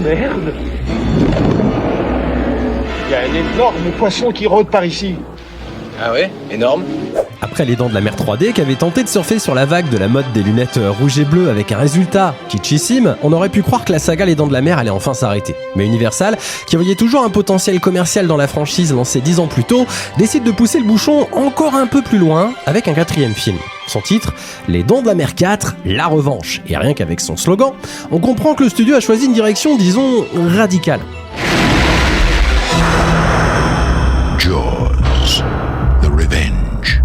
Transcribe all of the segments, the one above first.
merde! Il y a un énorme poisson qui rôde par ici. Ah ouais? Énorme? Après Les Dents de la Mer 3D qui avait tenté de surfer sur la vague de la mode des lunettes rouges et bleues avec un résultat kitschissime, on aurait pu croire que la saga Les Dents de la Mer allait enfin s'arrêter. Mais Universal, qui voyait toujours un potentiel commercial dans la franchise lancée 10 ans plus tôt, décide de pousser le bouchon encore un peu plus loin avec un 4e film. Son titre, Les Dents de la Mer 4, La Revanche. Et rien qu'avec son slogan, on comprend que le studio a choisi une direction, disons, radicale. Jaws, the revenge.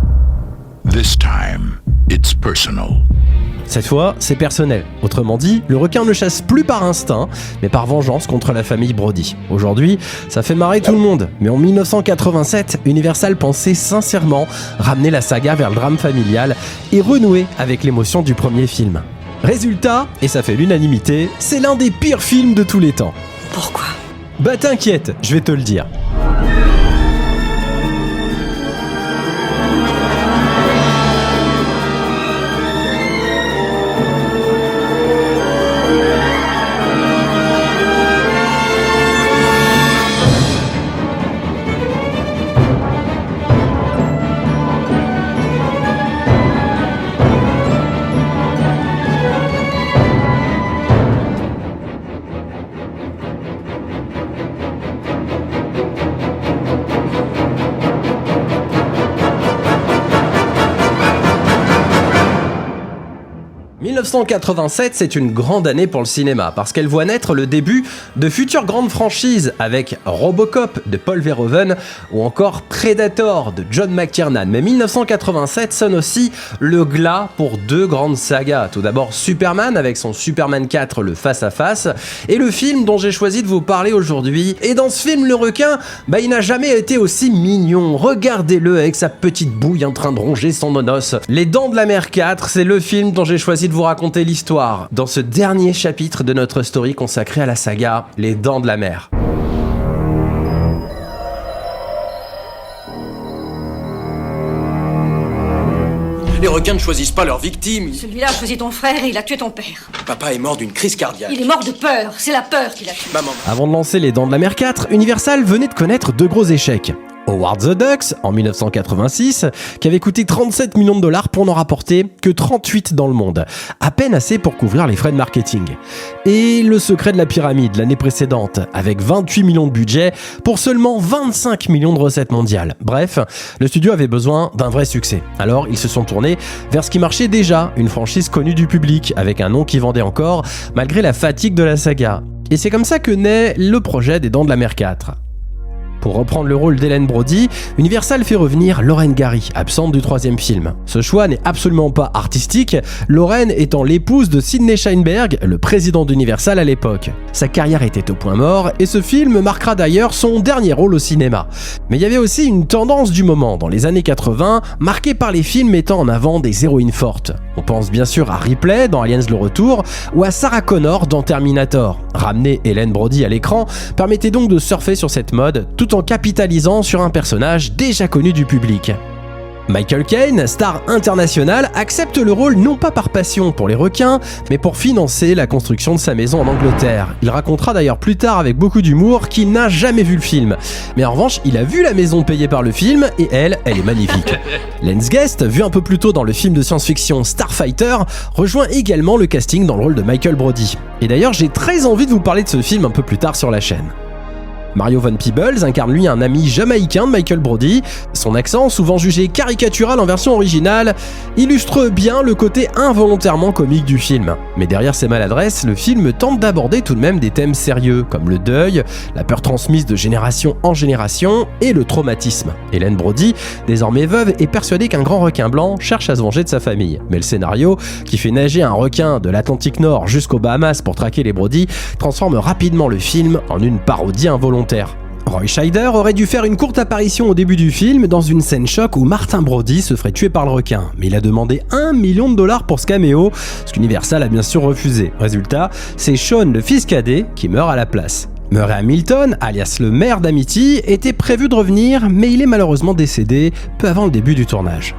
This time, it's personal. Cette fois, c'est personnel. Autrement dit, le requin ne chasse plus par instinct, mais par vengeance contre la famille Brody. Aujourd'hui, ça fait marrer tout le monde, mais en 1987, Universal pensait sincèrement ramener la saga vers le drame familial et renouer avec l'émotion du premier film. Résultat, et ça fait l'unanimité, c'est l'un des pires films de tous les temps. Pourquoi ? Bah t'inquiète, je vais te le dire. « 1987, c'est une grande année pour le cinéma parce qu'elle voit naître le début de futures grandes franchises avec Robocop de Paul Verhoeven ou encore Predator de John McTiernan. Mais 1987 sonne aussi le glas pour deux grandes sagas. Tout d'abord Superman avec son Superman 4, le face-à-face, et le film dont j'ai choisi de vous parler aujourd'hui. Et dans ce film, le requin, il n'a jamais été aussi mignon. Regardez-le avec sa petite bouille en train de ronger son nonos. Les Dents de la Mer 4, c'est le film dont j'ai choisi de vous raconter l'histoire dans ce dernier chapitre de notre story consacré à la saga Les Dents de la Mer. Les requins ne choisissent pas leurs victimes. Celui-là a choisi ton frère et il a tué ton père. Papa est mort d'une crise cardiaque. Il est mort de peur, c'est la peur qui l'a tué. Maman. Avant de lancer Les Dents de la Mer 4, Universal venait de connaître deux gros échecs. Howard the Ducks, en 1986, qui avait coûté 37 millions de dollars pour n'en rapporter que 38 dans le monde. À peine assez pour couvrir les frais de marketing. Et Le Secret de la Pyramide, l'année précédente, avec 28 millions de budget pour seulement 25 millions de recettes mondiales. Bref, le studio avait besoin d'un vrai succès. Alors, ils se sont tournés vers ce qui marchait déjà, une franchise connue du public, avec un nom qui vendait encore, malgré la fatigue de la saga. Et c'est comme ça que naît le projet des Dents de la Mer 4. Pour reprendre le rôle d'Hélène Brody, Universal fait revenir Lorraine Gary, absente du troisième film. Ce choix n'est absolument pas artistique, Lorraine étant l'épouse de Sidney Sheinberg, le président d'Universal à l'époque. Sa carrière était au point mort et ce film marquera d'ailleurs son dernier rôle au cinéma. Mais il y avait aussi une tendance du moment, dans les années 80, marquée par les films mettant en avant des héroïnes fortes. On pense bien sûr à Ripley dans Aliens le Retour ou à Sarah Connor dans Terminator. Ramener Hélène Brody à l'écran permettait donc de surfer sur cette mode tout en capitalisant sur un personnage déjà connu du public. Michael Caine, star international, accepte le rôle non pas par passion pour les requins, mais pour financer la construction de sa maison en Angleterre. Il racontera d'ailleurs plus tard avec beaucoup d'humour qu'il n'a jamais vu le film. Mais en revanche, il a vu la maison payée par le film et elle est magnifique. Lance Guest, vu un peu plus tôt dans le film de science-fiction Starfighter, rejoint également le casting dans le rôle de Michael Brody. Et d'ailleurs, j'ai très envie de vous parler de ce film un peu plus tard sur la chaîne. Mario Van Peebles incarne lui un ami jamaïcain de Michael Brody. Son accent, souvent jugé caricatural en version originale, illustre bien le côté involontairement comique du film. Mais derrière ces maladresses, le film tente d'aborder tout de même des thèmes sérieux, comme le deuil, la peur transmise de génération en génération et le traumatisme. Hélène Brody, désormais veuve, est persuadée qu'un grand requin blanc cherche à se venger de sa famille. Mais le scénario, qui fait nager un requin de l'Atlantique Nord jusqu'aux Bahamas pour traquer les Brody, transforme rapidement le film en une parodie involontaire. Roy Scheider aurait dû faire une courte apparition au début du film dans une scène choc où Martin Brody se ferait tuer par le requin. Mais il a demandé 1 million de dollars pour ce caméo, ce qu'Universal a bien sûr refusé. Résultat, c'est Sean, le fils cadet, qui meurt à la place. Murray Hamilton, alias le maire d'Amity, était prévu de revenir, mais il est malheureusement décédé peu avant le début du tournage.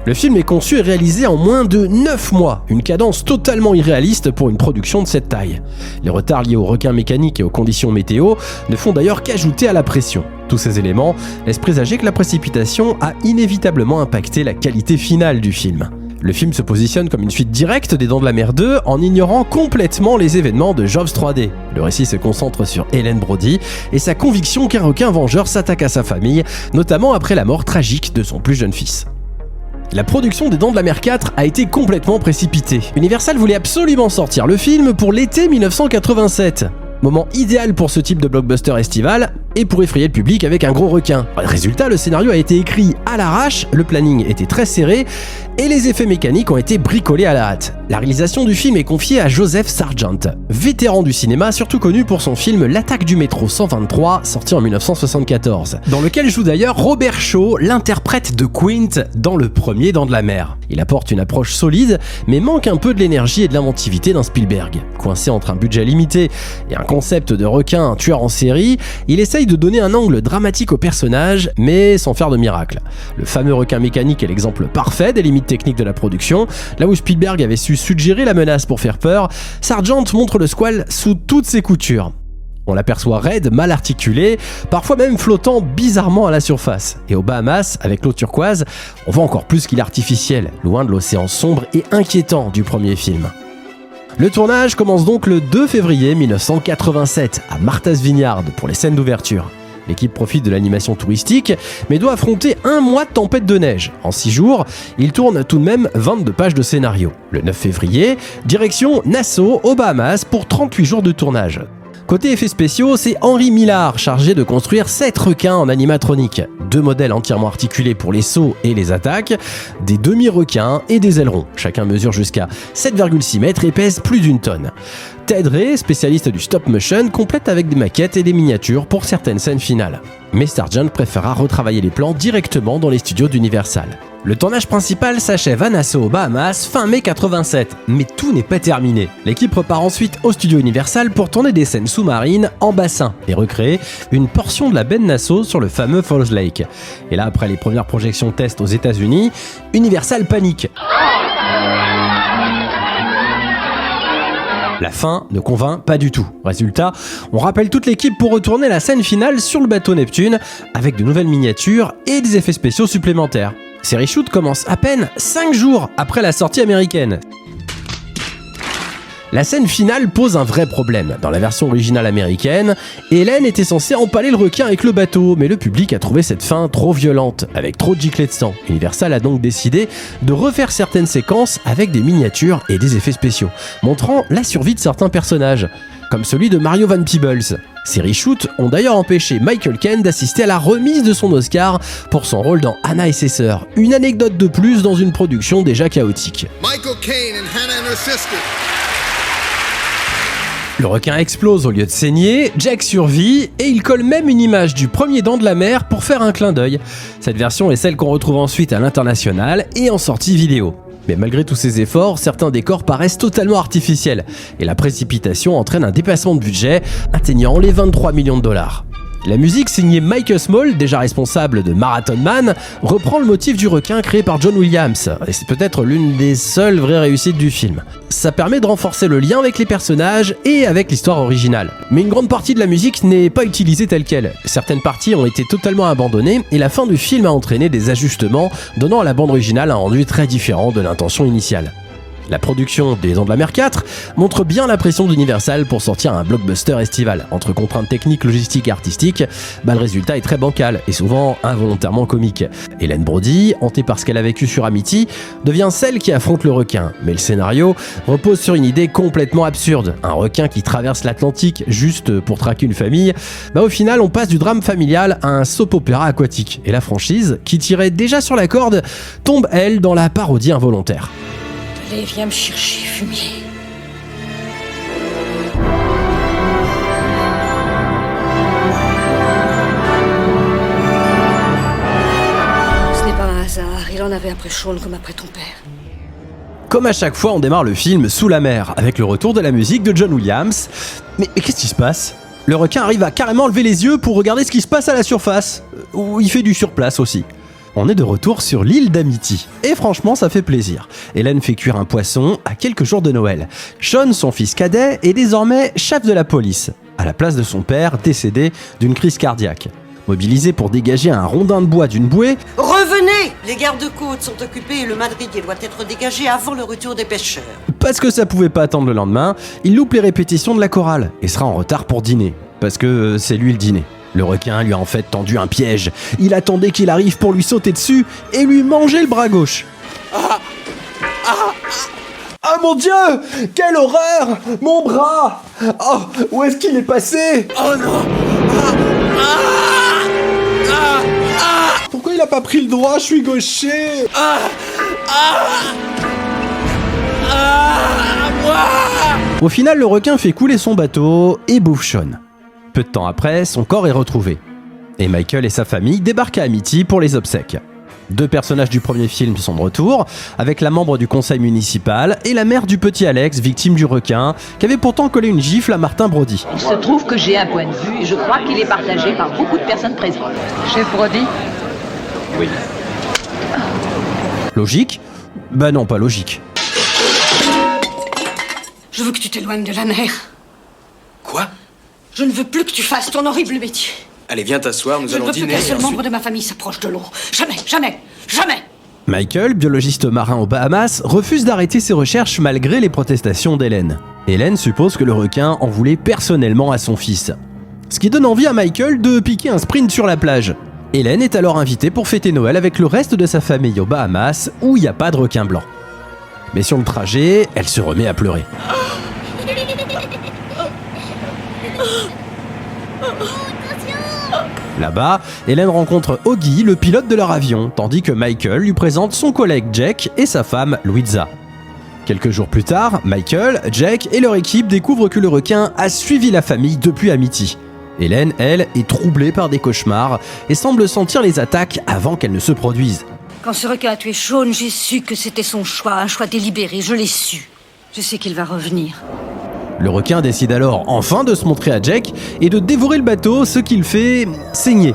Le film est conçu et réalisé en moins de 9 mois, une cadence totalement irréaliste pour une production de cette taille. Les retards liés aux requins mécaniques et aux conditions météo ne font d'ailleurs qu'ajouter à la pression. Tous ces éléments laissent présager que la précipitation a inévitablement impacté la qualité finale du film. Le film se positionne comme une suite directe des Dents de la Mer 2 en ignorant complètement les événements de Jaws 3D. Le récit se concentre sur Ellen Brody et sa conviction qu'un requin vengeur s'attaque à sa famille, notamment après la mort tragique de son plus jeune fils. La production des Dents de la Mer 4 a été complètement précipitée. Universal voulait absolument sortir le film pour l'été 1987. Moment idéal pour ce type de blockbuster estival et pour effrayer le public avec un gros requin. Résultat, le scénario a été écrit à l'arrache, le planning était très serré et les effets mécaniques ont été bricolés à la hâte. La réalisation du film est confiée à Joseph Sargent, vétéran du cinéma surtout connu pour son film L'attaque du métro 123, sorti en 1974, dans lequel joue d'ailleurs Robert Shaw, l'interprète de Quint dans le premier Dents de la Mer. Il apporte une approche solide, mais manque un peu de l'énergie et de l'inventivité d'un Spielberg. Coincé entre un budget limité et un concept de requin, un tueur en série, il essaye de donner un angle dramatique au personnage, mais sans faire de miracle. Le fameux requin mécanique est l'exemple parfait des limites techniques de la production. Là où Spielberg avait su suggérer la menace pour faire peur, Sargent montre le squale sous toutes ses coutures. On l'aperçoit raide, mal articulé, parfois même flottant bizarrement à la surface. Et aux Bahamas, avec l'eau turquoise, on voit encore plus qu'il est artificiel, loin de l'océan sombre et inquiétant du premier film. Le tournage commence donc le 2 février 1987 à Martha's Vineyard pour les scènes d'ouverture. L'équipe profite de l'animation touristique, mais doit affronter un mois de tempête de neige. En 6 jours, il tourne tout de même 22 pages de scénario. Le 9 février, direction Nassau, aux Bahamas, pour 38 jours de tournage. Côté effets spéciaux, c'est Henry Millard chargé de construire 7 requins en animatronique. 2 modèles entièrement articulés pour les sauts et les attaques, des demi-requins et des ailerons. Chacun mesure jusqu'à 7,6 mètres et pèse plus d'1 tonne. Ted Ray, spécialiste du stop motion, complète avec des maquettes et des miniatures pour certaines scènes finales. Mais Sargent préféra retravailler les plans directement dans les studios d'Universal. Le tournage principal s'achève à Nassau aux Bahamas fin mai 87, mais tout n'est pas terminé. L'équipe repart ensuite au studio Universal pour tourner des scènes sous-marines en bassin et recréer une portion de la baie de Nassau sur le fameux Falls Lake. Et là, après les premières projections test aux États-Unis, Universal panique. La fin ne convainc pas du tout. Résultat, on rappelle toute l'équipe pour retourner la scène finale sur le bateau Neptune avec de nouvelles miniatures et des effets spéciaux supplémentaires. Ces reshoots commencent à peine 5 jours après la sortie américaine. La scène finale pose un vrai problème. Dans la version originale américaine, Hélène était censée empaler le requin avec le bateau, mais le public a trouvé cette fin trop violente, avec trop de giclées de sang. Universal a donc décidé de refaire certaines séquences avec des miniatures et des effets spéciaux, montrant la survie de certains personnages, comme celui de Mario Van Peebles. Ces reshoots ont d'ailleurs empêché Michael Caine d'assister à la remise de son Oscar pour son rôle dans Hannah et ses sœurs. Une anecdote de plus dans une production déjà chaotique. Michael Caine and Hannah and her sister. Le requin explose au lieu de saigner, Jack survit et il colle même une image du premier Dents de la Mer pour faire un clin d'œil. Cette version est celle qu'on retrouve ensuite à l'international et en sortie vidéo. Mais malgré tous ces efforts, certains décors paraissent totalement artificiels et la précipitation entraîne un dépassement de budget atteignant les 23 millions de dollars. La musique signée Mike Small, déjà responsable de Marathon Man, reprend le motif du requin créé par John Williams, et c'est peut-être l'une des seules vraies réussites du film. Ça permet de renforcer le lien avec les personnages et avec l'histoire originale. Mais une grande partie de la musique n'est pas utilisée telle quelle. Certaines parties ont été totalement abandonnées et la fin du film a entraîné des ajustements, donnant à la bande originale un rendu très différent de l'intention initiale. La production des Dents de la Mer 4 montre bien la pression d'Universal pour sortir un blockbuster estival. Entre contraintes techniques, logistiques et artistiques, le résultat est très bancal et souvent involontairement comique. Ellen Brody, hantée par ce qu'elle a vécu sur Amity, devient celle qui affronte le requin. Mais le scénario repose sur une idée complètement absurde. Un requin qui traverse l'Atlantique juste pour traquer une famille. Au final, on passe du drame familial à un soap-opéra aquatique. Et la franchise, qui tirait déjà sur la corde, tombe elle dans la parodie involontaire. Allez, viens me chercher, fumier. Ce n'est pas un hasard, il en avait après Sean comme après ton père. Comme à chaque fois, on démarre le film sous la mer, avec le retour de la musique de John Williams. Mais qu'est-ce qui se passe ? Le requin arrive à carrément lever les yeux pour regarder ce qui se passe à la surface, où il fait du surplace aussi. On est de retour sur l'île d'Amity. Et franchement, ça fait plaisir. Hélène fait cuire un poisson à quelques jours de Noël. Sean, son fils cadet, est désormais chef de la police, à la place de son père, décédé d'une crise cardiaque. Mobilisé pour dégager un rondin de bois d'une bouée, Revenez! Les gardes-côtes sont occupés et le madrier doit être dégagé avant le retour des pêcheurs. parce que ça pouvait pas attendre le lendemain, il loupe les répétitions de la chorale et sera en retard pour dîner. Parce que c'est lui le dîner. Le requin lui a en fait tendu un piège. Il attendait qu'il arrive pour lui sauter dessus et lui manger le bras gauche. Ah mon Dieu! Quelle horreur! Mon bras! Oh, où est-ce qu'il est passé? Oh non! Pourquoi il a pas pris le droit? Je suis gaucher! Au final, le requin fait couler son bateau et bouffe Sean. Peu de temps après, son corps est retrouvé. Et Michael et sa famille débarquent à Amity pour les obsèques. 2 personnages du premier film sont de retour, avec la membre du conseil municipal et la mère du petit Alex, victime du requin, qui avait pourtant collé une gifle à Martin Brody. Il se trouve que j'ai un point de vue et je crois qu'il est partagé par beaucoup de personnes présentes. Chef Brody? Oui. Logique? Bah non, pas logique. Je veux que tu t'éloignes de la mer. Quoi? Je ne veux plus que tu fasses ton horrible métier. Allez, viens t'asseoir, nous Je ne allons veux plus dîner. qu'un et seul ensuite- membre de ma famille s'approche de l'eau. Jamais, jamais, jamais. Michael, biologiste marin aux Bahamas, refuse d'arrêter ses recherches malgré les protestations d'Hélène. Hélène suppose que le requin en voulait personnellement à son fils. Ce qui donne envie à Michael de piquer un sprint sur la plage. Hélène est alors invitée pour fêter Noël avec le reste de sa famille aux Bahamas, où il n'y a pas de requin blanc. Mais sur le trajet, elle se remet à pleurer. Là-bas, Hélène rencontre Augie, le pilote de leur avion, tandis que Michael lui présente son collègue Jack et sa femme Louisa. Quelques jours plus tard, Michael, Jack et leur équipe découvrent que le requin a suivi la famille depuis Amity. Hélène, elle, est troublée par des cauchemars et semble sentir les attaques avant qu'elles ne se produisent. Quand ce requin a tué Sean, j'ai su que c'était son choix, un choix délibéré, je l'ai su. Je sais qu'il va revenir. Le requin décide alors enfin de se montrer à Jack et de dévorer le bateau, ce qui le fait saigner.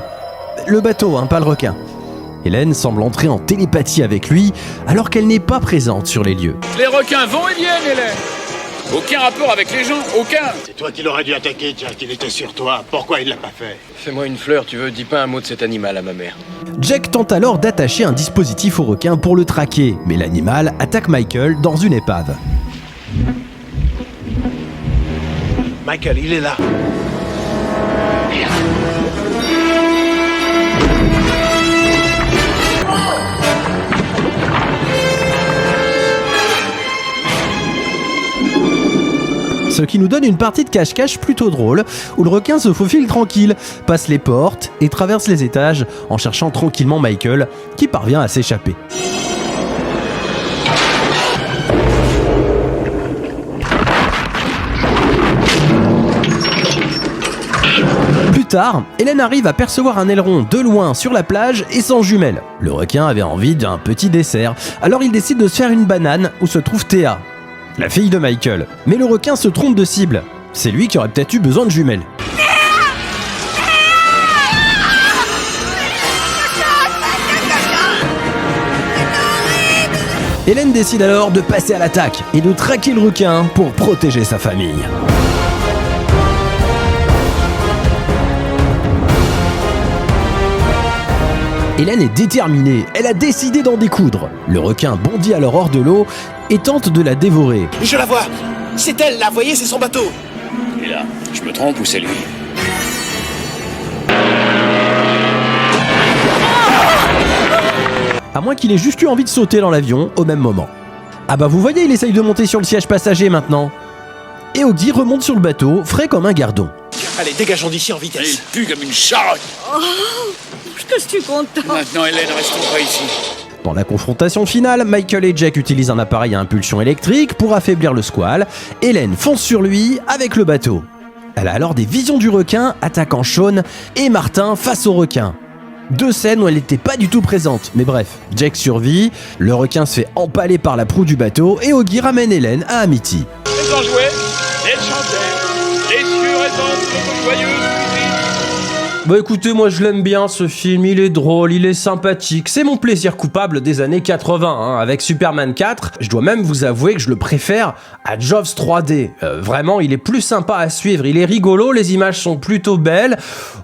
Le bateau, pas le requin. Hélène semble entrer en télépathie avec lui alors qu'elle n'est pas présente sur les lieux. Les requins vont et viennent, Hélène. Aucun rapport avec les gens, aucun. C'est toi qui l'aurais dû attaquer, Jack. Il était sur toi. Pourquoi il l'a pas fait? Fais-moi une fleur, tu veux, dis pas un mot de cet animal à ma mère. Jack tente alors d'attacher un dispositif au requin pour le traquer, mais l'animal attaque Michael dans une épave. Michael, il est là. Ce qui nous donne une partie de cache-cache plutôt drôle, où le requin se faufile tranquille, passe les portes et traverse les étages en cherchant tranquillement Michael, qui parvient à s'échapper. Plus tard, Hélène arrive à percevoir un aileron de loin sur la plage et sans jumelles. Le requin avait envie d'un petit dessert, alors il décide de se faire une banane où se trouve Théa, la fille de Michael. Mais le requin se trompe de cible. C'est lui qui aurait peut-être eu besoin de jumelles. Hélène décide alors de passer à l'attaque et de traquer le requin pour protéger sa famille. Hélène est déterminée, elle a décidé d'en découdre. Le requin bondit alors hors de l'eau et tente de la dévorer. Je la vois. C'est elle, là. Voyez, c'est son bateau. Et là, je me trompe ou c'est lui? À moins qu'il ait juste eu envie de sauter dans l'avion au même moment. Ah bah vous voyez, il essaye de monter sur le siège passager maintenant. Et Augie remonte sur le bateau, frais comme un gardon. Allez, dégageons d'ici en Il vitesse. pue comme une charogne. Je suis contente. Maintenant, Hélène, restons pas ici. Dans la confrontation finale, Michael et Jack utilisent un appareil à impulsion électrique pour affaiblir le squale. Hélène fonce sur lui avec le bateau. Elle a alors des visions du requin attaquant Sean et Martin face au requin. Deux scènes où elle n'était pas du tout présente, mais bref, Jack survit, le requin se fait empaler par la proue du bateau et Augie ramène Hélène à Amity. Elles en jouaient, elles chantaient, les cieux répandent de joyeuses musiques. Bah écoutez, moi je l'aime bien ce film, il est drôle, il est sympathique, c'est mon plaisir coupable des années 80, hein. Avec Superman 4, je dois même vous avouer que je le préfère à Jaws 3D. Vraiment, il est plus sympa à suivre, il est rigolo, les images sont plutôt belles,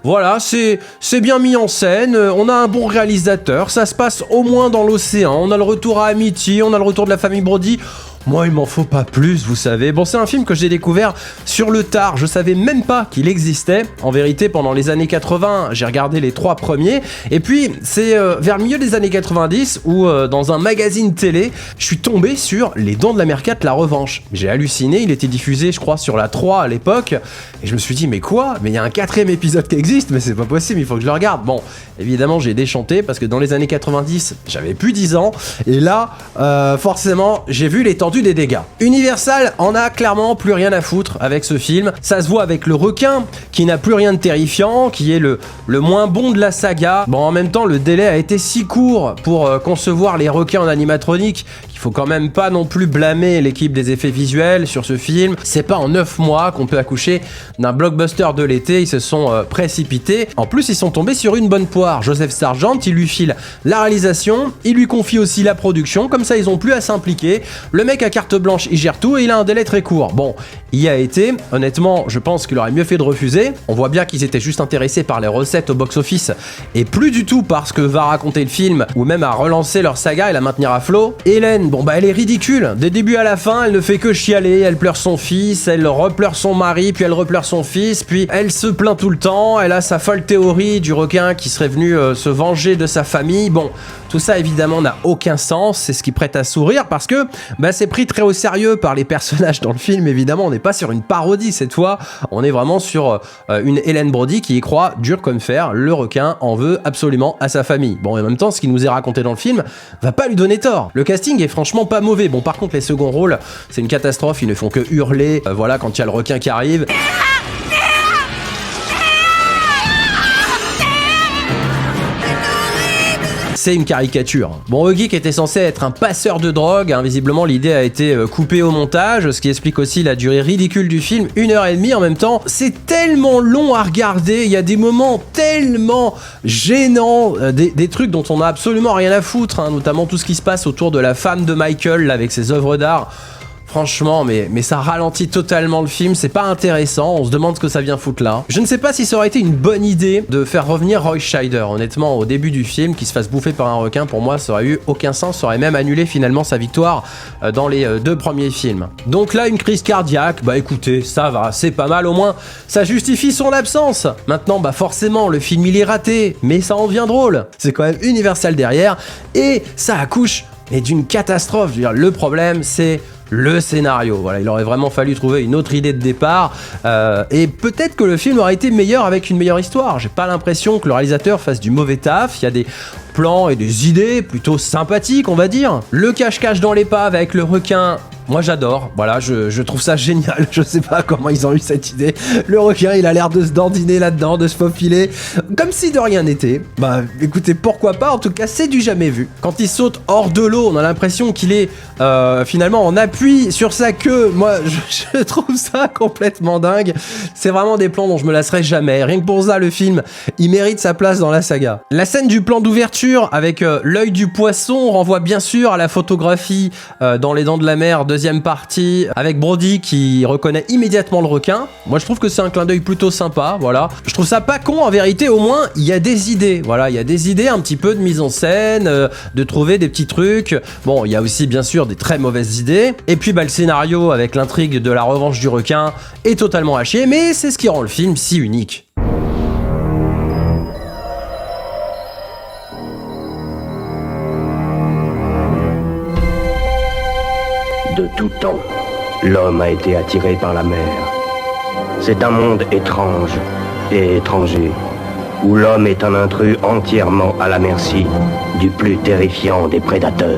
voilà, c'est bien mis en scène, on a un bon réalisateur, ça se passe au moins dans l'océan, on a le retour à Amity, on a le retour de la famille Brody. Moi, il m'en faut pas plus, vous savez. Bon, c'est un film que j'ai découvert sur le tard. Je savais même pas qu'il existait. En vérité, pendant les années 80, j'ai regardé les 3 premiers. Et puis, c'est vers le milieu des années 90 où, dans un magazine télé, je suis tombé sur Les Dents de la Mer 4, La Revanche. J'ai halluciné. Il était diffusé, je crois, sur la 3 à l'époque. Et je me suis dit, mais quoi ? Mais il y a un 4e épisode qui existe, mais c'est pas possible, il faut que je le regarde. Bon, évidemment, j'ai déchanté parce que dans les années 90, j'avais plus 10 ans. Et là, forcément, j'ai vu l'étendue des dégâts. Universal en a clairement plus rien à foutre avec ce film. Ça se voit avec le requin qui n'a plus rien de terrifiant, qui est le moins bon de la saga. Bon, en même temps, le délai a été si court pour concevoir les requins en animatronique qu'il faut quand même pas non plus blâmer l'équipe des effets visuels sur ce film. C'est pas en 9 mois qu'on peut accoucher d'un blockbuster de l'été. Ils se sont précipités. En plus, ils sont tombés sur une bonne poire. Joseph Sargent, il lui file la réalisation, il lui confie aussi la production. Comme ça, ils ont plus à s'impliquer. Le mec a carte blanche, il gère tout et il a un délai très court. Bon, il y a été. Honnêtement, je pense qu'il aurait mieux fait de refuser. On voit bien qu'ils étaient juste intéressés par les recettes au box-office et plus du tout par ce que va raconter le film ou même à relancer leur saga et la maintenir à flot. Hélène, bon bah elle est ridicule. Des débuts à la fin, elle ne fait que chialer. Elle pleure son fils, elle repleure son mari, puis elle repleure son fils, puis elle se plaint tout le temps. Elle a sa folle théorie du requin qui serait venu se venger de sa famille. Bon, tout ça évidemment n'a aucun sens. C'est ce qui prête à sourire parce que bah, c'est pris très au sérieux par les personnages dans le film. Évidemment, on n'est pas sur une parodie cette fois. On est vraiment sur une Hélène Brody qui y croit dur comme fer. Le requin en veut absolument à sa famille. Bon, et en même temps, ce qui nous est raconté dans le film va pas lui donner tort. Le casting est franchement pas mauvais. Bon, par contre, les seconds rôles, c'est une catastrophe. Ils ne font que hurler. Voilà, quand il y a le requin qui arrive. C'est une caricature. Bon, Huggy qui était censé être un passeur de drogue, hein, visiblement l'idée a été coupée au montage, ce qui explique aussi la durée ridicule du film, 1h30 en même temps. C'est tellement long à regarder, il y a des moments tellement gênants, des trucs dont on a absolument rien à foutre, hein, notamment tout ce qui se passe autour de la femme de Michael là, avec ses œuvres d'art. Franchement, mais ça ralentit totalement le film, c'est pas intéressant, on se demande ce que ça vient foutre là. Je ne sais pas si ça aurait été une bonne idée de faire revenir Roy Scheider, honnêtement, au début du film, qu'il se fasse bouffer par un requin, pour moi ça aurait eu aucun sens, ça aurait même annulé finalement sa victoire dans les 2 premiers films. Donc là, une crise cardiaque, bah écoutez, ça va, c'est pas mal, au moins ça justifie son absence. Maintenant, bah forcément, le film il est raté, mais ça en devient drôle. C'est quand même Universal derrière, et ça accouche, mais d'une catastrophe. Je veux dire, le problème, c'est le scénario. Voilà, il aurait vraiment fallu trouver une autre idée de départ et peut-être que le film aurait été meilleur avec une meilleure histoire. J'ai pas l'impression que le réalisateur fasse du mauvais taf. Il y a des plans et des idées plutôt sympathiques, on va dire. Le cache-cache dans l'épave avec le requin, moi j'adore, voilà, je trouve ça génial, je sais pas comment ils ont eu cette idée. Le requin, il a l'air de se dandiner là-dedans, de se faufiler, comme si de rien n'était. Bah écoutez, pourquoi pas, en tout cas c'est du jamais vu. Quand il saute hors de l'eau, on a l'impression qu'il est finalement en appui sur sa queue. Moi je trouve ça complètement dingue. C'est vraiment des plans dont je me lasserai jamais. Rien que pour ça, le film, il mérite sa place dans la saga. La scène du plan d'ouverture avec l'œil du poisson renvoie bien sûr à la photographie dans Les Dents de la Mer, deuxième partie, avec Brody qui reconnaît immédiatement le requin. Moi je trouve que c'est un clin d'œil plutôt sympa, voilà. Je trouve ça pas con en vérité, au moins il y a des idées, voilà, il y a des idées, un petit peu de mise en scène, de trouver des petits trucs. Bon, il y a aussi bien sûr des très mauvaises idées. Et puis bah le scénario avec l'intrigue de la revanche du requin est totalement à chier, mais c'est ce qui rend le film si unique. De tout temps, l'homme a été attiré par la mer. C'est un monde étrange et étranger, où l'homme est un intrus entièrement à la merci du plus terrifiant des prédateurs.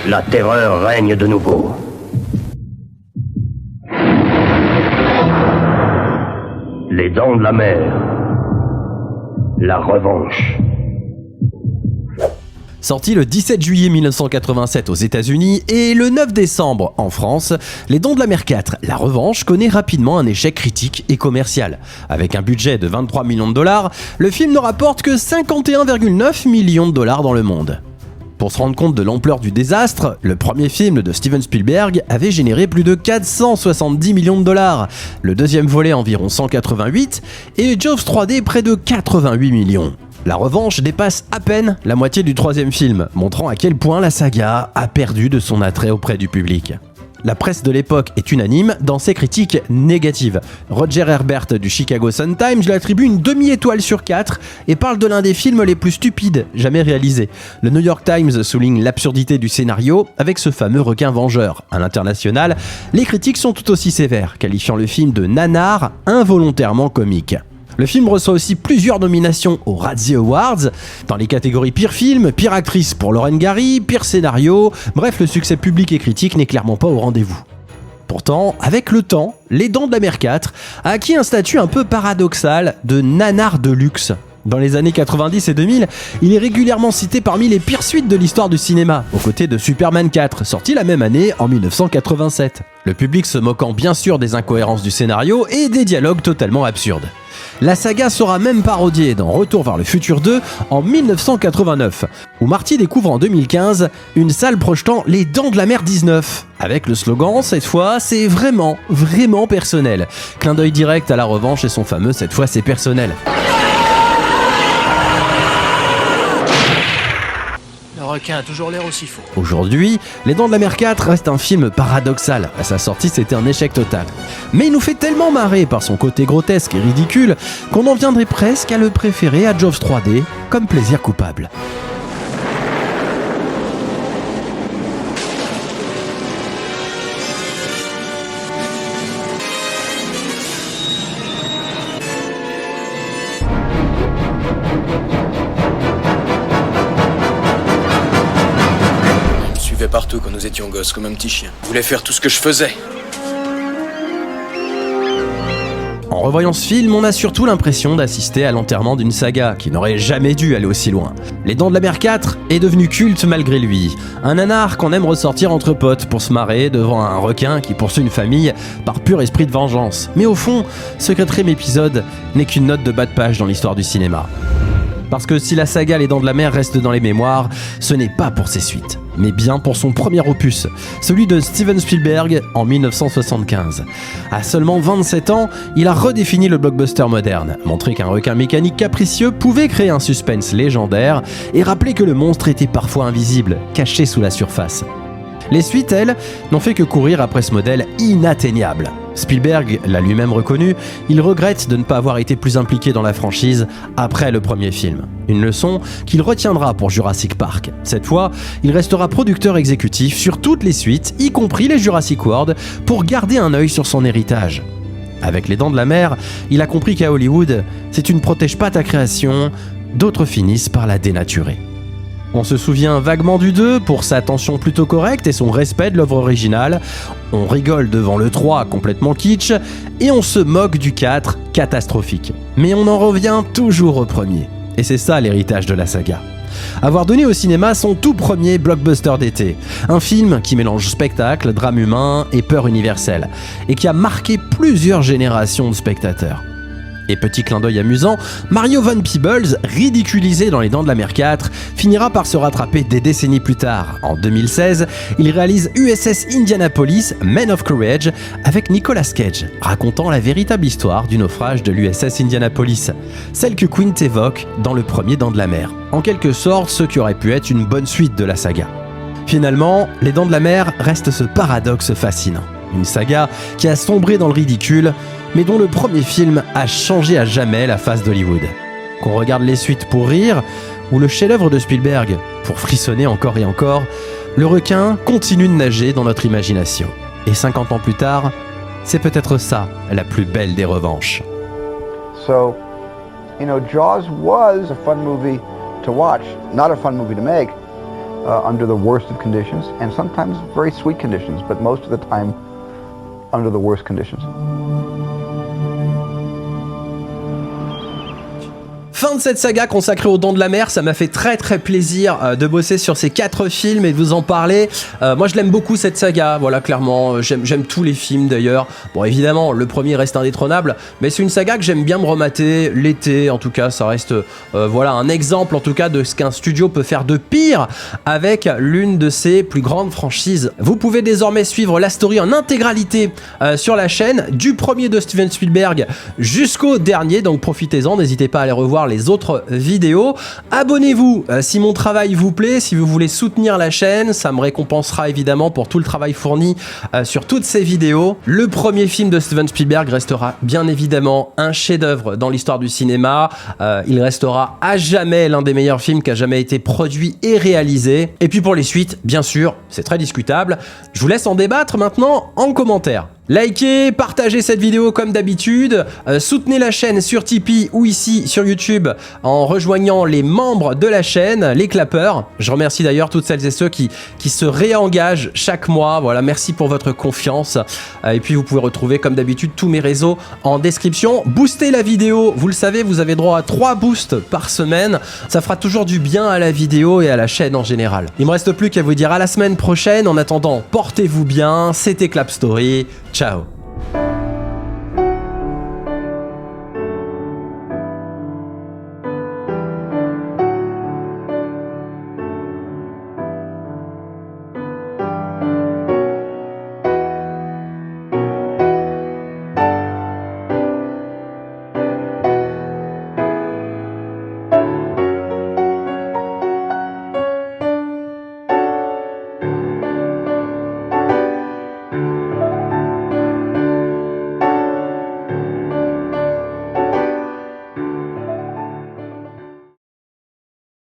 La terreur règne de nouveau. Les Dents de la Mer. La revanche. Sorti le 17 juillet 1987 aux États-Unis et le 9 décembre en France, Les Dents de la Mer 4, La Revanche, connaît rapidement un échec critique et commercial. Avec un budget de 23 millions de dollars, le film ne rapporte que 51,9 millions de dollars dans le monde. Pour se rendre compte de l'ampleur du désastre, le premier film de Steven Spielberg avait généré plus de 470 millions de dollars, le deuxième volet environ 188 et Jaws 3D près de 88 millions. La Revanche dépasse à peine la moitié du troisième film, montrant à quel point la saga a perdu de son attrait auprès du public. La presse de l'époque est unanime dans ses critiques négatives. Roger Ebert du Chicago Sun-Times lui attribue une demi-étoile sur 4 et parle de l'un des films les plus stupides jamais réalisés. Le New York Times souligne l'absurdité du scénario avec ce fameux requin vengeur. À l'international, les critiques sont tout aussi sévères, qualifiant le film de nanar involontairement comique. Le film reçoit aussi plusieurs nominations aux Razzie Awards, dans les catégories pire film, pire actrice pour Lauren Gary, pire scénario, bref le succès public et critique n'est clairement pas au rendez-vous. Pourtant, avec le temps, Les Dents de la Mer 4 a acquis un statut un peu paradoxal de nanar de luxe. Dans les années 90 et 2000, il est régulièrement cité parmi les pires suites de l'histoire du cinéma, aux côtés de Superman 4, sorti la même année en 1987. Le public se moquant bien sûr des incohérences du scénario et des dialogues totalement absurdes. La saga sera même parodiée dans Retour vers le futur 2 en 1989, où Marty découvre en 2015 une salle projetant Les Dents de la Mer 19, avec le slogan « Cette fois, c'est vraiment, vraiment personnel ». Clin d'œil direct à La Revanche et son fameux « Cette fois, c'est personnel ». Le requin a toujours l'air aussi faux. Aujourd'hui, Les Dents de la Mer 4 reste un film paradoxal. À sa sortie, c'était un échec total. Mais il nous fait tellement marrer par son côté grotesque et ridicule qu'on en viendrait presque à le préférer à Jaws 3D comme plaisir coupable. Partout quand nous étions gosses, comme un petit chien. Je voulais faire tout ce que je faisais. En revoyant ce film, on a surtout l'impression d'assister à l'enterrement d'une saga qui n'aurait jamais dû aller aussi loin. Les Dents de la Mer 4 est devenu culte malgré lui. Un nanar qu'on aime ressortir entre potes pour se marrer devant un requin qui poursuit une famille par pur esprit de vengeance. Mais au fond, ce 4e épisode n'est qu'une note de bas de page dans l'histoire du cinéma. Parce que si la saga Les Dents de la Mer reste dans les mémoires, ce n'est pas pour ses suites, mais bien pour son premier opus, celui de Steven Spielberg en 1975. À seulement 27 ans, il a redéfini le blockbuster moderne, montré qu'un requin mécanique capricieux pouvait créer un suspense légendaire et rappeler que le monstre était parfois invisible, caché sous la surface. Les suites, elles, n'ont fait que courir après ce modèle inatteignable. Spielberg l'a lui-même reconnu, il regrette de ne pas avoir été plus impliqué dans la franchise après le premier film. Une leçon qu'il retiendra pour Jurassic Park. Cette fois, il restera producteur exécutif sur toutes les suites, y compris les Jurassic World, pour garder un œil sur son héritage. Avec Les Dents de la Mer, il a compris qu'à Hollywood, si tu ne protèges pas ta création, d'autres finissent par la dénaturer. On se souvient vaguement du 2 pour sa tension plutôt correcte et son respect de l'œuvre originale. On rigole devant le 3 complètement kitsch et on se moque du 4 catastrophique. Mais on en revient toujours au premier. Et c'est ça l'héritage de la saga. Avoir donné au cinéma son tout premier blockbuster d'été. Un film qui mélange spectacle, drame humain et peur universelle. Et qui a marqué plusieurs générations de spectateurs. Et petit clin d'œil amusant, Mario Van Peebles, ridiculisé dans Les Dents de la Mer 4, finira par se rattraper des décennies plus tard. En 2016, il réalise USS Indianapolis, Men of Courage, avec Nicolas Cage, racontant la véritable histoire du naufrage de l'USS Indianapolis, celle que Quint évoque dans le premier Dents de la Mer. En quelque sorte, ce qui aurait pu être une bonne suite de la saga. Finalement, Les Dents de la Mer reste ce paradoxe fascinant. Une saga qui a sombré dans le ridicule, mais dont le premier film a changé à jamais la face d'Hollywood. Qu'on regarde les suites pour rire, ou le chef-d'œuvre de Spielberg pour frissonner encore et encore, le requin continue de nager dans notre imagination. Et 50 ans plus tard, c'est peut-être ça la plus belle des revanches. So, you know, Jaws was a fun movie to watch, not a fun movie to make, under the worst of conditions, and sometimes very sweet conditions, but most of the time under the worst conditions. Fin fin de cette saga consacrée aux Dents de la Mer. Ça m'a fait très plaisir de bosser sur ces 4 films et de vous en parler. Moi je l'aime beaucoup cette saga, voilà, clairement, j'aime tous les films d'ailleurs. Bon, évidemment, le premier reste indétrônable, mais c'est une saga que j'aime bien me remater l'été, en tout cas, ça reste voilà, un exemple en tout cas de ce qu'un studio peut faire de pire avec l'une de ses plus grandes franchises. Vous pouvez désormais suivre la story en intégralité sur la chaîne, du premier de Steven Spielberg jusqu'au dernier, donc profitez-en, n'hésitez pas à aller revoir les autres vidéos. Abonnez-vous si mon travail vous plaît, si vous voulez soutenir la chaîne, ça me récompensera évidemment pour tout le travail fourni sur toutes ces vidéos. Le premier film de Steven Spielberg restera bien évidemment un chef-d'œuvre dans l'histoire du cinéma. Il restera à jamais l'un des meilleurs films qui a jamais été produit et réalisé. Et puis pour les suites, bien sûr, c'est très discutable. Je vous laisse en débattre maintenant en commentaire. Likez, partagez cette vidéo comme d'habitude, soutenez la chaîne sur Tipeee ou ici sur YouTube en rejoignant les membres de la chaîne, les clappeurs. Je remercie d'ailleurs toutes celles et ceux qui se réengagent chaque mois. Voilà, merci pour votre confiance. Et puis vous pouvez retrouver comme d'habitude tous mes réseaux en description. Boostez la vidéo, vous le savez, vous avez droit à 3 boosts par semaine. Ça fera toujours du bien à la vidéo et à la chaîne en général. Il me reste plus qu'à vous dire à la semaine prochaine. En attendant, portez-vous bien, c'était Clap Story. Ciao.